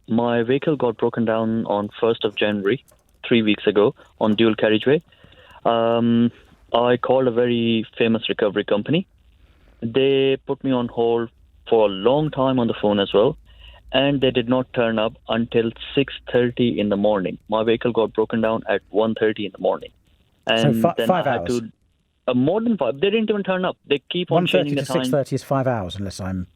My vehicle got broken down on 1st of January, 3 weeks ago, on dual carriageway. I called a very famous recovery company. They put me on hold for a long time on the phone as well, and they did not turn up until 6:30 in the morning. My vehicle got broken down at 1:30 in the morning. So And then 5 I had hours. to, more than five. They didn't even turn up. They keep on 1:30 changing the to time. 6:30 is 5 hours, unless I'm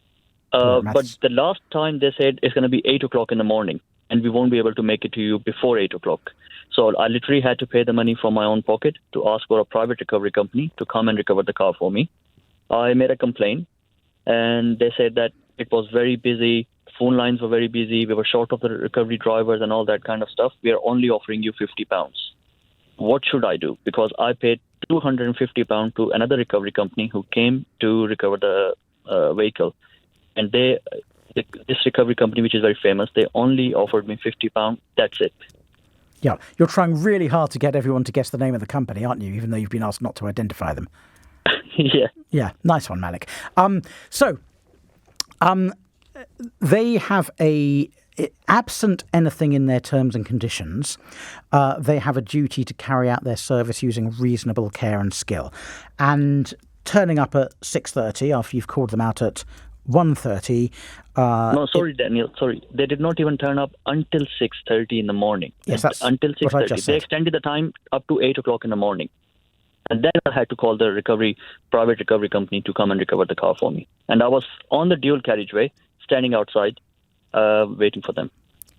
poor at But maths. the last time they said it's going to be 8 o'clock in the morning, and we won't be able to make it to you before 8 o'clock. So I literally had to pay the money from my own pocket to ask for a private recovery company to come and recover the car for me. I made a complaint, and they said that it was very busy. Phone lines were very busy. We were short of the recovery drivers and all that kind of stuff. We are only offering you £50. What should I do? Because I paid £250 to another recovery company who came to recover the vehicle. And this recovery company, which is very famous, they only offered me £50. That's it. Yeah, you're trying really hard to get everyone to guess the name of the company, aren't you? Even though you've been asked not to identify them. Yeah. Yeah, nice one, Malik. They have absent anything in their terms and conditions, they have a duty to carry out their service using reasonable care and skill. And turning up at 6:30 after you've called them out at 1:30... No, sorry, Daniel. Sorry. They did not even turn up until 6:30 in the morning. Yes, that's until what I 6:30. just They said. extended the time up to 8 o'clock in the morning. And then I had to call the private recovery company to come and recover the car for me. And I was on the dual carriageway, standing outside, waiting for them.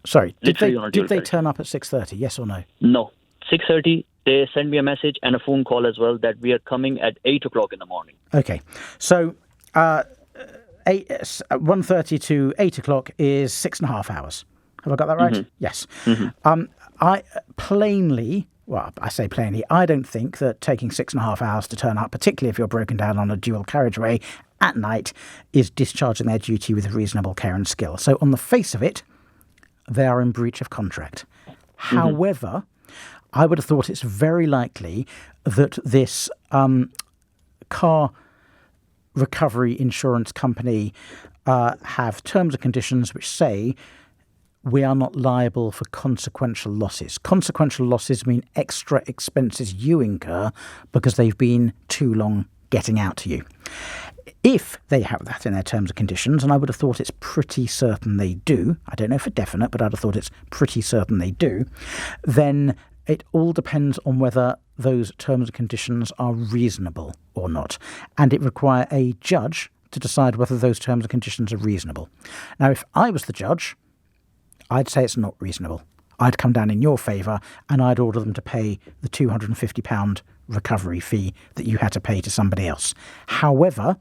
Sorry, did Literally on a they dual carriageway. turn up at 6:30, yes or no? No. 6:30, they sent me a message and a phone call as well that we are coming at 8 o'clock in the morning. Okay, so 1:30 to 8 o'clock is 6.5 hours. Have I got that right? Mm-hmm. Yes. I say plainly, I don't think that taking 6.5 hours to turn up, particularly if you're broken down on a dual carriageway at night, is discharging their duty with reasonable care and skill. So on the face of it, they are in breach of contract. However, I would have thought it's very likely that this car recovery insurance company have terms and conditions which say we are not liable for consequential losses. Consequential losses mean extra expenses you incur because they've been too long getting out to you. If they have that in their terms and conditions, and I would have thought it's pretty certain they do, I don't know for definite, but I'd have thought it's pretty certain they do, then it all depends on whether those terms and conditions are reasonable or not. And it requires a judge to decide whether those terms and conditions are reasonable. Now, if I was the judge, I'd say it's not reasonable. I'd come down in your favour and I'd order them to pay the £250 recovery fee that you had to pay to somebody else. However,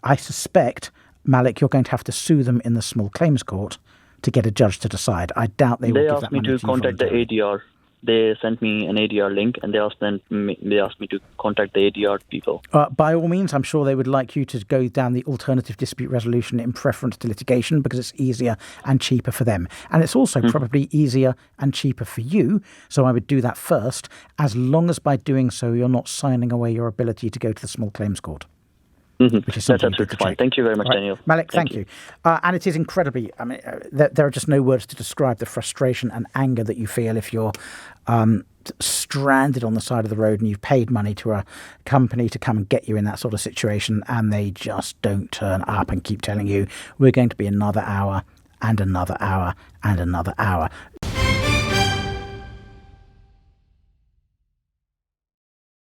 I suspect, Malik, you're going to have to sue them in the small claims court to get a judge to decide. I doubt they will give that asked me money to to you contact the voluntarily. ADR. They sent me an ADR link, and they asked me to contact the ADR people. By all means, I'm sure they would like you to go down the alternative dispute resolution in preference to litigation because it's easier and cheaper for them. And it's also probably easier and cheaper for you, so I would do that first, as long as by doing so you're not signing away your ability to go to the small claims court. Which is That's something you need absolutely to fine. check. Thank you very much, Right. Daniel. Malik, thank you. And it is incredibly, there are just no words to describe the frustration and anger that you feel if you're stranded on the side of the road and you've paid money to a company to come and get you in that sort of situation and they just don't turn up and keep telling you we're going to be another hour and another hour and another hour.